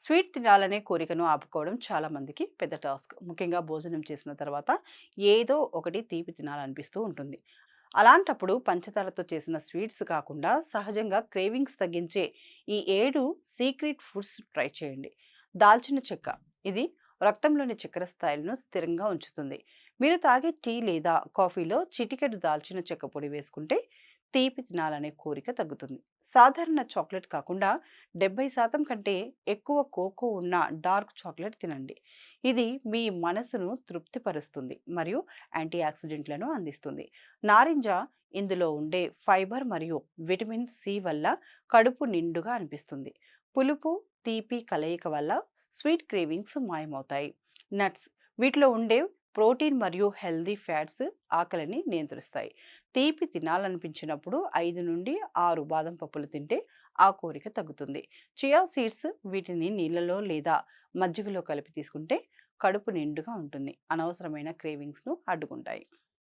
Sweet తినాలనే కోరికను ఆపుకోవడం చాలా మందికి పెద్ద టాస్క్. ముఖ్యంగా భోజనం చేసిన తర్వాత ఏదో ఒకటి తీపి తినాలనిపిస్తూ ఉంటుంది. అలాంటప్పుడు పంచదారతో చేసిన స్వీట్స్ కాకుండా సహజంగా క్రేవింగ్స్ తగ్గించే ఈ 7 సీక్రెట్ ఫుడ్స్ ట్రై చేయండి. దాల్చిన చెక్క ఇది రక్తంలోని చక్కెర స్థాయిలను స్థిరంగా ఉంచుతుంది. మీరు తాగే టీ లేదా కాఫీలో చిటికెడు దాల్చిన చెక్క పొడి వేసుకుంటే తీపి తినాలనే కోరిక తగ్గుతుంది. సాధారణ చాక్లెట్ కాకుండా 70% కంటే ఎక్కువ కోకో ఉన్న డార్క్ చాక్లెట్ తినండి. ఇది మీ మనసును తృప్తిపరుస్తుంది మరియు యాంటీ ఆక్సిడెంట్లను అందిస్తుంది. నారింజ ఇందులో ఉండే ఫైబర్ మరియు విటమిన్ సి వల్ల కడుపు నిండుగా అనిపిస్తుంది. పులుపు, తీపి కలయిక వల్ల స్వీట్ క్రేవింగ్స్ మాయమవుతాయి. నట్స్ వీటిలో ఉండే ప్రోటీన్ మరియు హెల్దీ ఫ్యాట్స్ ఆకలిని నియంత్రిస్తాయి. తీపి తినాలనిపించినప్పుడు 5 నుండి 6 బాదం పప్పులు తింటే ఆ కోరిక తగ్గుతుంది. చియా సీడ్స్ వీటిని నీళ్ళలో లేదా మజ్జిగలో కలిపి తీసుకుంటే కడుపు నిండుగా ఉంటుంది. అనవసరమైన క్రేవింగ్స్ను అడ్డుకుంటాయి.